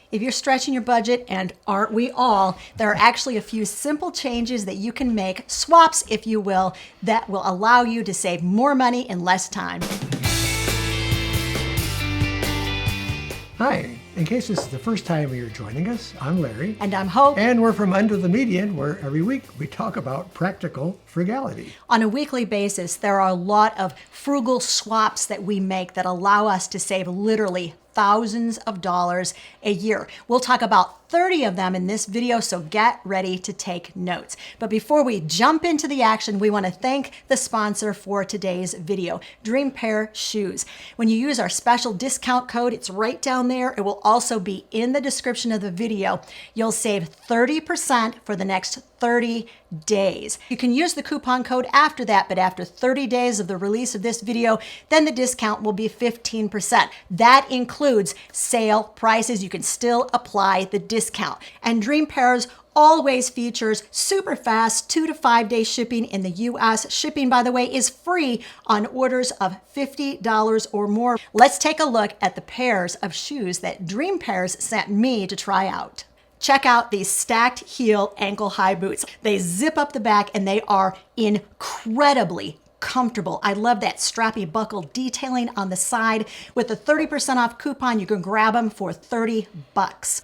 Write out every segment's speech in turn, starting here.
If you're stretching your budget, and aren't we all, there are actually a few simple changes that you can make, swaps if you will, that will allow you to save more money in less time. Hi, in case this is the first time you're joining us, I'm Larry. And I'm Hope. And we're from Under the Median, where every week we talk about practical frugality. On a weekly basis, there are a lot of frugal swaps that we make that allow us to save literally thousands of dollars a year. We'll talk about 30 of them in this video, so get ready to take notes. But before we jump into the action, we want to thank the sponsor for today's video, Dream Pair Shoes. When you use our special discount code, it's right down there. It will also be in the description of the video. You'll save 30% for the next 30 days. You can use the coupon code after that, but after 30 days of the release of this video, then the discount will be 15%. That includes sale prices. You can still apply the discount. And Dream Pairs always features super fast 2 to 5 day shipping in the US. Shipping, by the way, is free on orders of $50 or more. Let's take a look at the pairs of shoes that Dream Pairs sent me to try out. Check out these stacked heel ankle high boots. They zip up the back and they are incredibly comfortable. I love that strappy buckle detailing on the side. With the 30% off coupon, you can grab them for $30.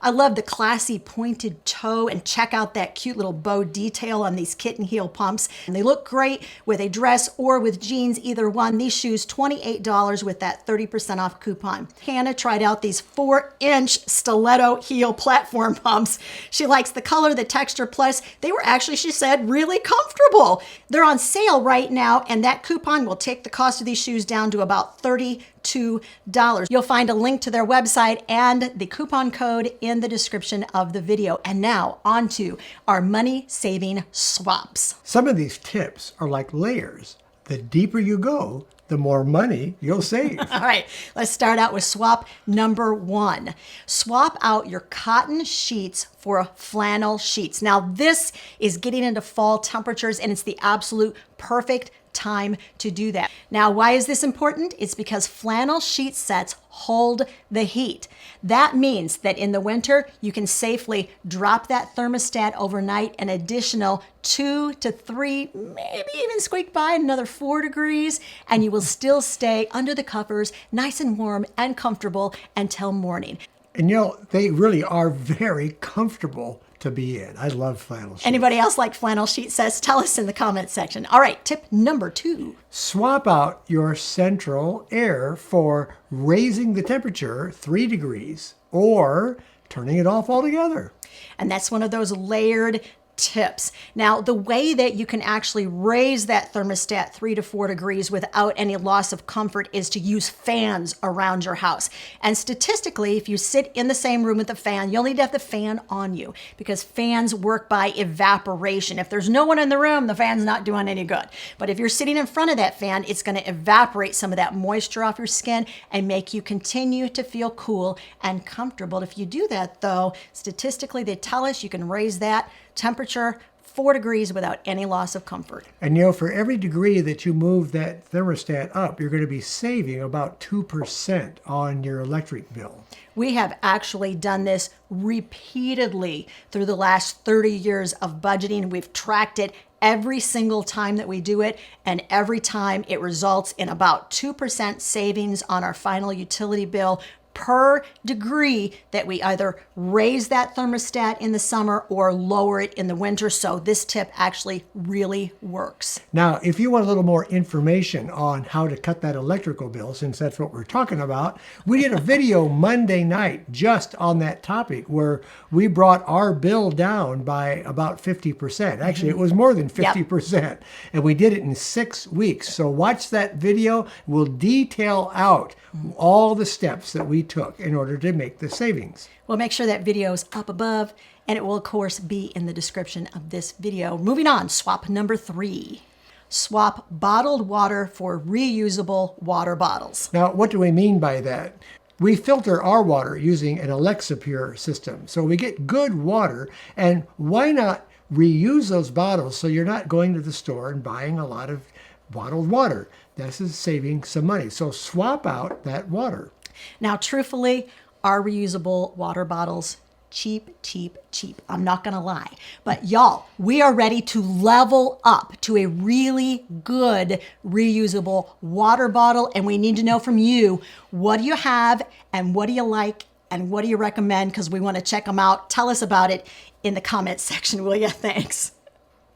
I love the classy pointed toe, and check out that cute little bow detail on these kitten heel pumps. And they look great with a dress or with jeans, either one. These shoes, $28 with that 30% off coupon. Hannah tried out these 4-inch stiletto heel platform pumps. She likes the color, the texture, plus they were actually, she said, really comfortable. They're on sale right now, and that coupon will take the cost of these shoes down to about $32. You'll find a link to their website and the coupon code in the description of the video. And now on to our money-saving swaps. Some of these tips are like layers. The deeper you go, the more money you'll save. All right, let's start out with swap number 1. Swap out your cotton sheets for flannel sheets. Now, this is getting into fall temperatures, and it's the absolute perfect time to do that. Now, why is this important? It's because flannel sheet sets hold the heat. That means that in the winter, you can safely drop that thermostat overnight an additional 2 to 3, maybe even squeak by another 4 degrees, and you will still stay under the covers, nice and warm and comfortable until morning. And you know, they really are very comfortable to be in. I love flannel sheets. Anybody else like flannel sheet sets? Tell us in the comments section. All right, tip number 2. Swap out your central air for raising the temperature 3 degrees or turning it off altogether. And that's one of those layered tips. Now, the way that you can actually raise that thermostat 3 to 4 degrees without any loss of comfort is to use fans around your house. And statistically, if you sit in the same room with the fan, you'll need to have the fan on you because fans work by evaporation. If there's no one in the room, the fan's not doing any good. But if you're sitting in front of that fan, it's going to evaporate some of that moisture off your skin and make you continue to feel cool and comfortable. If you do that, though, statistically, they tell us you can raise that temperature 4 degrees without any loss of comfort. And you know, for every degree that you move that thermostat up, you're going to be saving about 2% on your electric bill. We have actually done this repeatedly through the last 30 years of budgeting. We've tracked it every single time that we do it, and every time it results in about 2% savings on our final utility bill per degree that we either raise that thermostat in the summer or lower it in the winter. So this tip actually really works. Now, if you want a little more information on how to cut that electrical bill, since that's what we're talking about, we did a video Monday night just on that topic where we brought our bill down by about 50%. Actually, it was more than 50%. Yep. And we did it in 6 weeks. So watch that video. We'll detail out all the steps that we took in order to make the savings. We'll make sure that video is up above, and it will, of course, be in the description of this video. Moving on, swap number 3. Swap bottled water for reusable water bottles. Now, what do we mean by that? We filter our water using an Alexa Pure system. So we get good water, and why not reuse those bottles so you're not going to the store and buying a lot of bottled water? This is saving some money. So swap out that water. Now, truthfully, our reusable water bottles cheap, cheap, cheap. I'm not going to lie. But y'all, we are ready to level up to a really good reusable water bottle. And we need to know from you, what do you have and what do you like and what do you recommend? Because we want to check them out. Tell us about it in the comments section, will you? Thanks.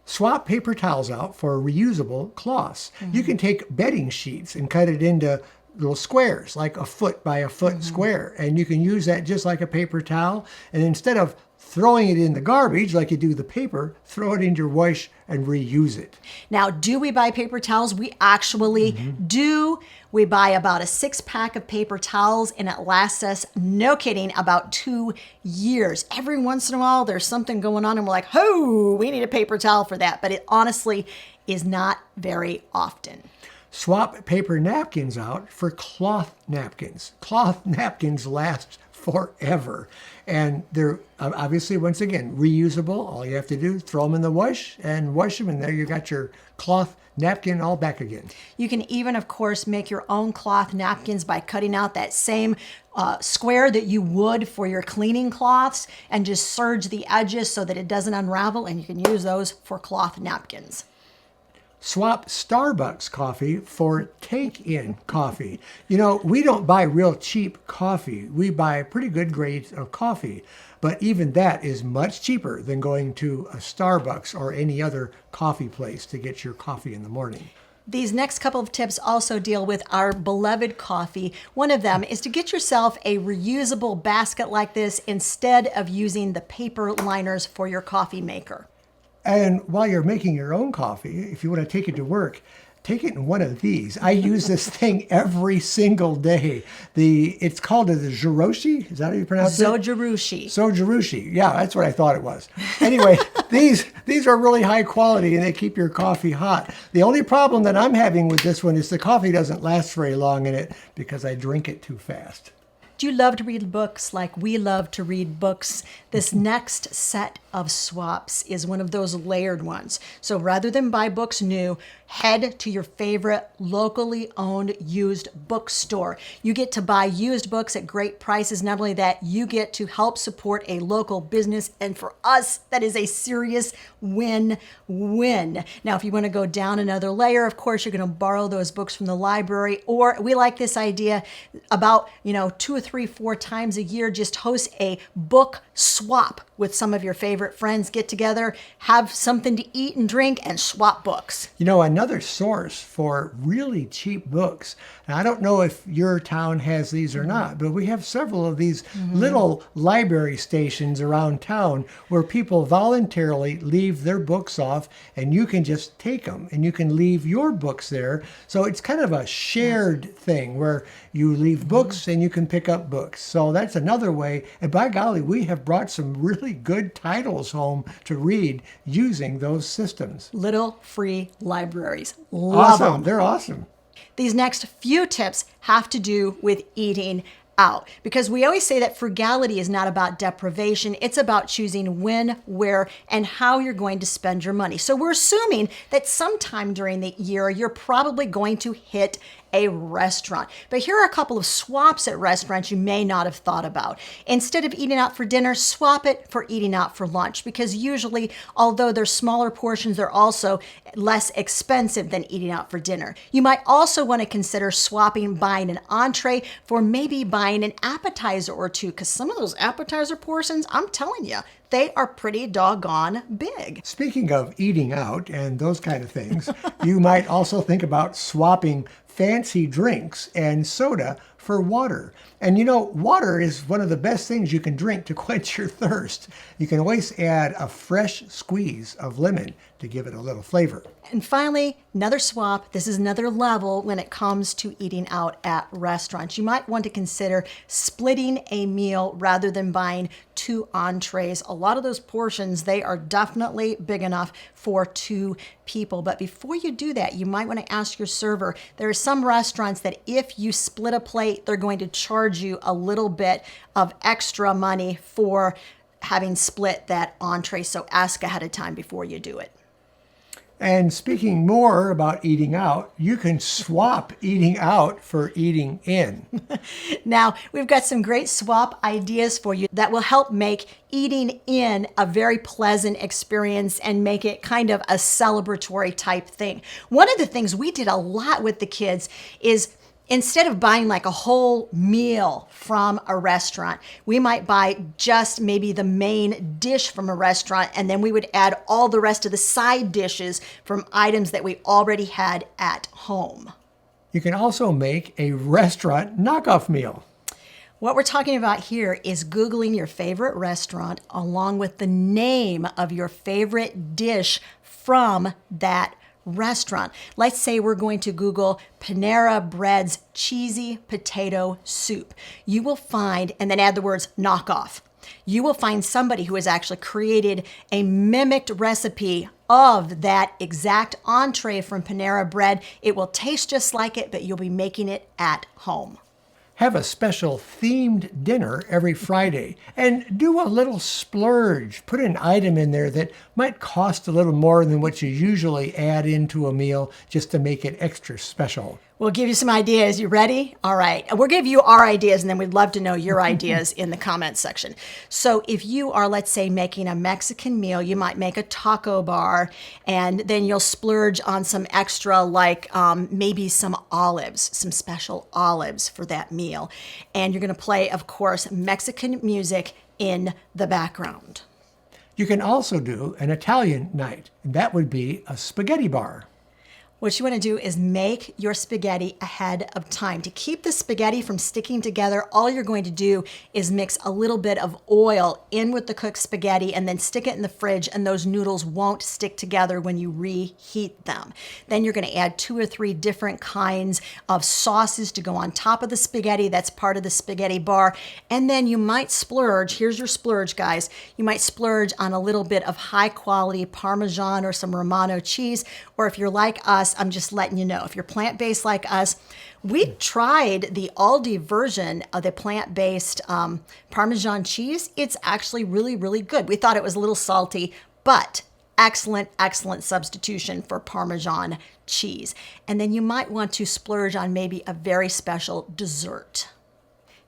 Swap paper towels out for reusable cloths. You can take bedding sheets and cut it into little squares, like a foot by a foot square. And you can use that just like a paper towel. And instead of throwing it in the garbage like you do the paper, throw it in your wash and reuse it. Now, do we buy paper towels? We actually do. We buy about a 6-pack of paper towels and it lasts us, no kidding, about 2 years. Every once in a while, there's something going on and we're like, oh, we need a paper towel for that. But it honestly is not very often. Swap paper napkins out for cloth napkins. Cloth napkins last forever. And they're obviously, once again, reusable. All you have to do, throw them in the wash and wash them, and there you got your cloth napkin all back again. You can even, of course, make your own cloth napkins by cutting out that same square that you would for your cleaning cloths and just serge the edges so that it doesn't unravel, and you can use those for cloth napkins. Swap Starbucks coffee for take-in coffee. You know, we don't buy real cheap coffee. We buy pretty good grades of coffee. But even that is much cheaper than going to a Starbucks or any other coffee place to get your coffee in the morning. These next couple of tips also deal with our beloved coffee. One of them is to get yourself a reusable basket like this instead of using the paper liners for your coffee maker. And while you're making your own coffee, if you want to take it to work, take it in one of these. I use this thing every single day. It's called the Jiroshi. Is that how you pronounce it? Sojirushi. Yeah, that's what I thought it was. Anyway, these are really high quality and they keep your coffee hot. The only problem that I'm having with this one is the coffee doesn't last very long in it because I drink it too fast. Do you love to read books like we love to read books? This next set of swaps is one of those layered ones. So rather than buy books new, head to your favorite locally owned used bookstore. You get to buy used books at great prices. Not only that, you get to help support a local business. And for us, that is a serious win-win. Now, if you want to go down another layer, of course, you're going to borrow those books from the library. Or we like this idea about, 2 or 3, 4 times a year, just host a book swap with some of your favorite friends. Get together, have something to eat and drink, and swap books. Another source for really cheap books. Now, I don't know if your town has these or not, but we have several of these little library stations around town where people voluntarily leave their books off and you can just take them and you can leave your books there. So it's kind of a shared thing where you leave books and you can pick up books. So that's another way. And by golly, we have brought some really good titles home to read using those systems. Little free libraries. Love them. They're awesome. These next few tips have to do with eating out, because we always say that frugality is not about deprivation. It's about choosing when, where, and how you're going to spend your money. So we're assuming that sometime during the year, you're probably going to hit a restaurant. But here are a couple of swaps at restaurants you may not have thought about. Instead of eating out for dinner, swap it for eating out for lunch, because usually, although they're smaller portions, they're also less expensive than eating out for dinner. You might also want to consider swapping buying an entree for maybe buying an appetizer or two, because some of those appetizer portions, I'm telling you, they are pretty doggone big. Speaking of eating out and those kind of things, you might also think about swapping fancy drinks and soda for water. And water is one of the best things you can drink to quench your thirst. You can always add a fresh squeeze of lemon to give it a little flavor. And finally, another swap. This is another level when it comes to eating out at restaurants. You might want to consider splitting a meal rather than buying 2 entrees. A lot of those portions, they are definitely big enough for 2 people. But before you do that, you might want to ask your server. There are some restaurants that if you split a plate, they're going to charge you a little bit of extra money for having split that entree. So ask ahead of time before you do it. And speaking more about eating out, you can swap eating out for eating in. Now, we've got some great swap ideas for you that will help make eating in a very pleasant experience and make it kind of a celebratory type thing. One of the things we did a lot with the kids is instead of buying like a whole meal from a restaurant, we might buy just maybe the main dish from a restaurant, and then we would add all the rest of the side dishes from items that we already had at home. You can also make a restaurant knockoff meal. What we're talking about here is Googling your favorite restaurant along with the name of your favorite dish from that restaurant. Let's say we're going to Google Panera Bread's cheesy potato soup. You will find, and then add the words knockoff. You will find somebody who has actually created a mimicked recipe of that exact entree from Panera Bread. It will taste just like it, but you'll be making it at home. Have a special themed dinner every Friday and do a little splurge. Put an item in there that might cost a little more than what you usually add into a meal just to make it extra special. We'll give you some ideas. You ready? All right. We'll give you our ideas, and then we'd love to know your ideas in the comments section. So if you are, let's say, making a Mexican meal, you might make a taco bar, and then you'll splurge on some extra, like maybe some olives, some special olives for that meal. And you're going to play, of course, Mexican music in the background. You can also do an Italian night, and that would be a spaghetti bar. What you want to do is make your spaghetti ahead of time. To keep the spaghetti from sticking together, all you're going to do is mix a little bit of oil in with the cooked spaghetti and then stick it in the fridge, and those noodles won't stick together when you reheat them. Then you're going to add 2 or 3 different kinds of sauces to go on top of the spaghetti. That's part of the spaghetti bar. And then you might splurge, here's your splurge, guys. You might splurge on a little bit of high quality Parmesan or some Romano cheese, or if you're like us, I'm just letting you know, if you're plant-based like us, we tried the Aldi version of the plant-based Parmesan cheese. It's actually really, really good. We thought it was a little salty, but excellent, excellent substitution for Parmesan cheese. And then you might want to splurge on maybe a very special dessert.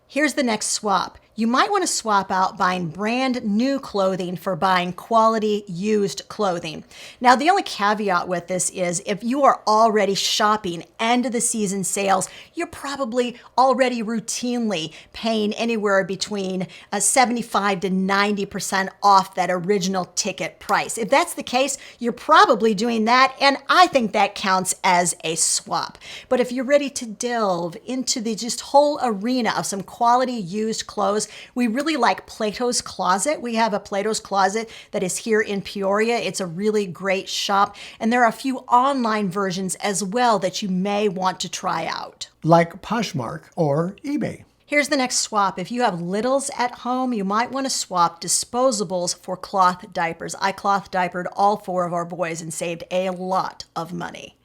Here's the next swap. You might want to swap out buying brand new clothing for buying quality used clothing. Now, the only caveat with this is if you are already shopping end of the season sales, you're probably already routinely paying anywhere between 75 to 90% off that original ticket price. If that's the case, you're probably doing that, and I think that counts as a swap. But if you're ready to delve into the just whole arena of some quality used clothes, we really like Plato's Closet. We have a Plato's Closet that is here in Peoria. It's a really great shop, and there are a few online versions as well that you may want to try out. Like Poshmark or eBay. Here's the next swap. If you have littles at home, you might want to swap disposables for cloth diapers. I cloth diapered all 4 of our boys and saved a lot of money.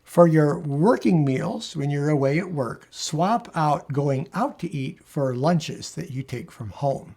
For your working meals, when you're away at work, swap out going out to eat for lunches that you take from home.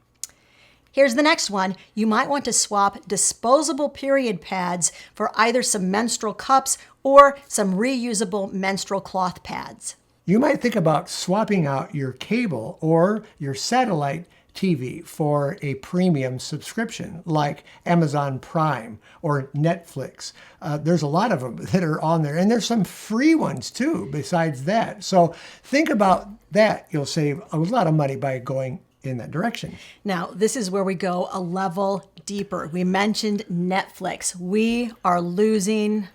Here's the next one. You might want to swap disposable period pads for either some menstrual cups or some reusable menstrual cloth pads. You might think about swapping out your cable or your satellite TV for a premium subscription like Amazon Prime or Netflix. There's a lot of them that are on there, and there's some free ones too besides that. So think about that. You'll save a lot of money by going in that direction. Now, this is where we go a level deeper. We mentioned Netflix. We are losing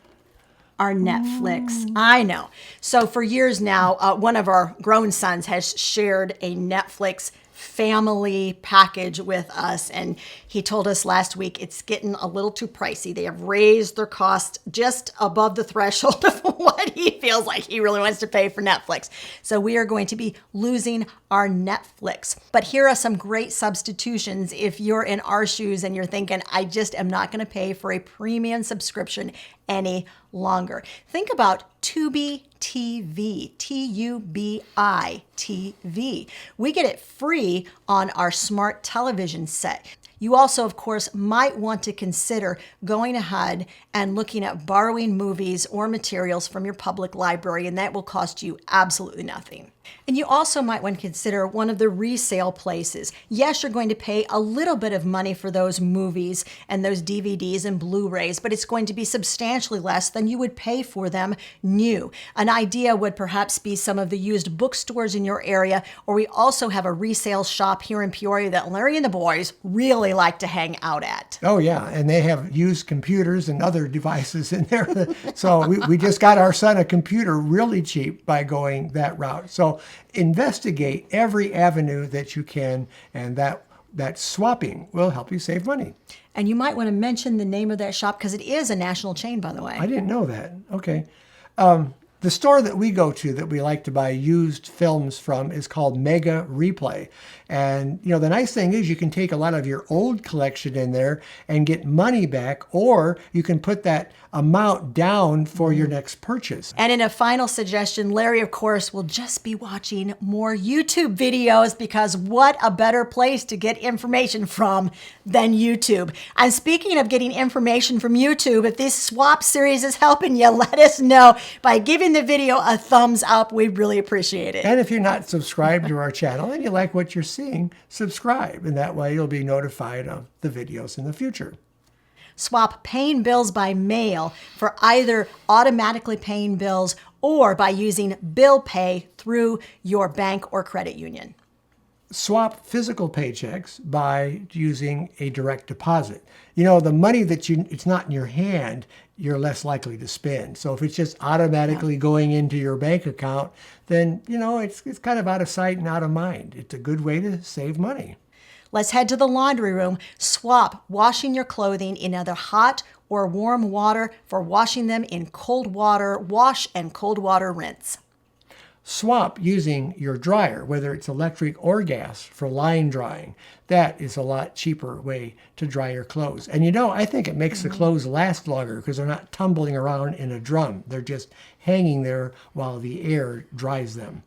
our Netflix. I know. So for years now, one of our grown sons has shared a Netflix family package with us, and he told us last week it's getting a little too pricey. They have raised their cost just above the threshold of what he feels like he really wants to pay for Netflix. So we are going to be losing our Netflix. But here are some great substitutions if you're in our shoes and you're thinking, I just am not going to pay for a premium subscription any longer. Think about Tubi TV, Tubi TV. We get it free on our smart television set. You also, of course, might want to consider going ahead and looking at borrowing movies or materials from your public library, and that will cost you absolutely nothing. And you also might want to consider one of the resale places. Yes, you're going to pay a little bit of money for those movies and those DVDs and Blu-rays, but it's going to be substantially less than you would pay for them new. An idea would perhaps be some of the used bookstores in your area, or we also have a resale shop here in Peoria that Larry and the boys really like to hang out at. Oh, yeah. And they have used computers and other devices in there. So we just got our son a computer really cheap by going that route. So investigate every avenue that you can, and that swapping will help you save money. And you might want to mention the name of that shop because it is a national chain, by the way. I didn't know that. Okay. The store that we go to that we like to buy used films from is called Mega Replay. And, the nice thing is you can take a lot of your old collection in there and get money back, or you can put that amount down for your next purchase. And in a final suggestion, Larry, of course, will just be watching more YouTube videos because what a better place to get information from than YouTube. And speaking of getting information from YouTube, if this swap series is helping you, let us know by giving the video a thumbs up. We'd really appreciate it. And if you're not subscribed to our channel and you like what you're seeing, subscribe. And that way you'll be notified of the videos in the future. Swap paying bills by mail for either automatically paying bills or by using bill pay through your bank or credit union. Swap physical paychecks by using a direct deposit. The money it's not in your hand, you're less likely to spend. So if it's just automatically going into your bank account, then, it's kind of out of sight and out of mind. It's a good way to save money. Let's head to the laundry room. Swap washing your clothing in either hot or warm water for washing them in cold water wash and cold water rinse. Swap using your dryer, whether it's electric or gas, for line drying. That is a lot cheaper way to dry your clothes. And I think it makes the clothes last longer because they're not tumbling around in a drum. They're just hanging there while the air dries them.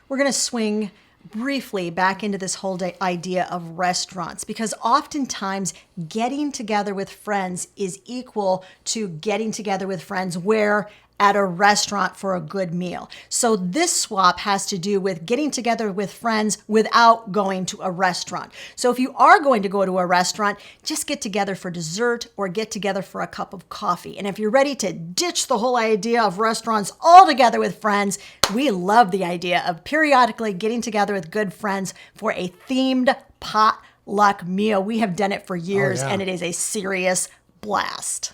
We're going to swing briefly back into this whole idea of restaurants because oftentimes getting together with friends is equal to getting together with friends where at a restaurant for a good meal. So this swap has to do with getting together with friends without going to a restaurant. So if you are going to go to a restaurant, just get together for dessert or get together for a cup of coffee. And if you're ready to ditch the whole idea of restaurants altogether with friends, we love the idea of periodically getting together with good friends for a themed potluck meal. We have done it for years, and it is a serious blast.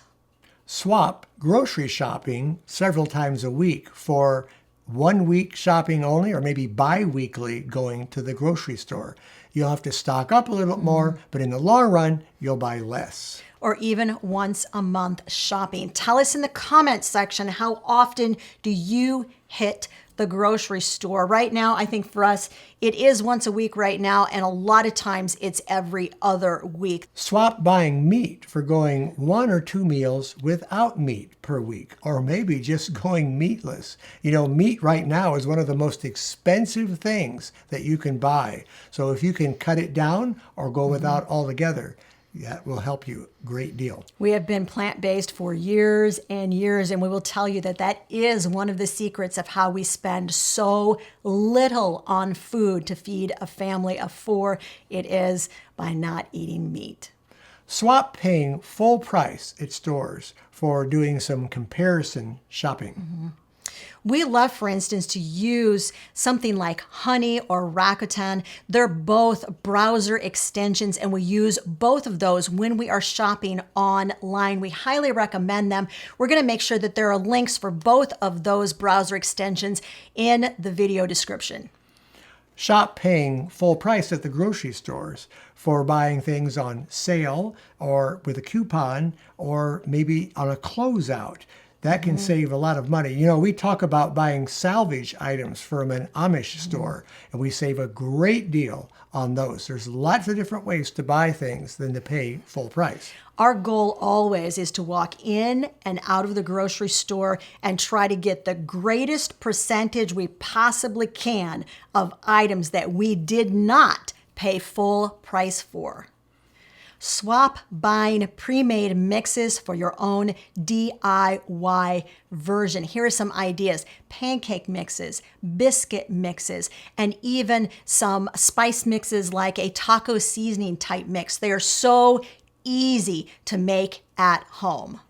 Swap grocery shopping several times a week for 1 week shopping only, or maybe bi-weekly going to the grocery store. You'll have to stock up a little bit more, but in the long run, you'll buy less. Or even once a month shopping. Tell us in the comments section, how often do you hit the grocery store? Right now, I think for us, it is once a week right now, and a lot of times it's every other week. Swap buying meat for going 1 or 2 meals without meat per week, or maybe just going meatless. Meat right now is one of the most expensive things that you can buy. So if you can cut it down or go without altogether, that will help you a great deal. We have been plant-based for years and years, and we will tell you that is one of the secrets of how we spend so little on food to feed a family of 4. It is by not eating meat. Swap paying full price at stores for doing some comparison shopping. We love, for instance, to use something like Honey or Rakuten. They're both browser extensions, and we use both of those when we are shopping online. We highly recommend them. We're going to make sure that there are links for both of those browser extensions in the video description. Shop paying full price at the grocery stores for buying things on sale or with a coupon or maybe on a closeout. That can save a lot of money. We talk about buying salvage items from an Amish store, and we save a great deal on those. There's lots of different ways to buy things than to pay full price. Our goal always is to walk in and out of the grocery store and try to get the greatest percentage we possibly can of items that we did not pay full price for. Swap buying pre-made mixes for your own DIY version. Here are some ideas: pancake mixes, biscuit mixes, and even some spice mixes like a taco seasoning type mix. They are so easy to make at home.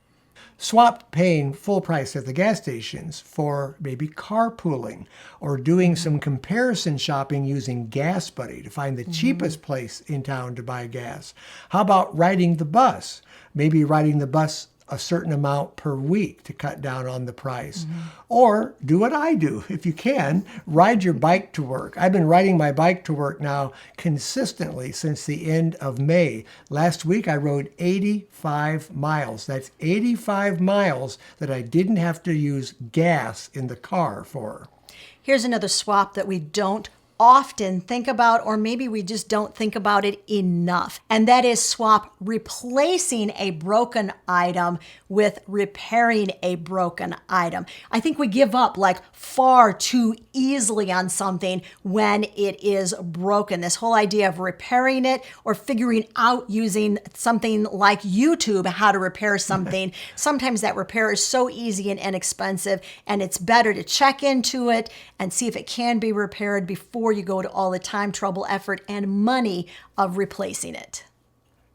Swap paying full price at the gas stations for maybe carpooling or doing some comparison shopping using Gas Buddy to find the cheapest place in town to buy gas. How about riding the bus? Maybe riding the bus a certain amount per week to cut down on the price. Or do what I do. If you can, ride your bike to work. I've been riding my bike to work now consistently since the end of May. Last week I rode 85 miles. That's 85 miles that I didn't have to use gas in the car for. Here's another swap that we don't often think about, or maybe we just don't think about it enough. And that is swap replacing a broken item with repairing a broken item. I think we give up like far too easily on something when it is broken. This whole idea of repairing it or figuring out using something like YouTube how to repair something. Sometimes that repair is so easy and inexpensive, and it's better to check into it and see if it can be repaired before you go to all the time, trouble, effort, and money of replacing it.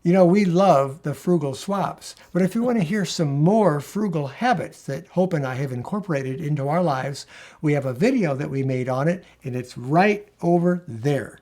You know, we love the frugal swaps, but if you want to hear some more frugal habits that Hope and I have incorporated into our lives, we have a video that we made on it, and it's right over there.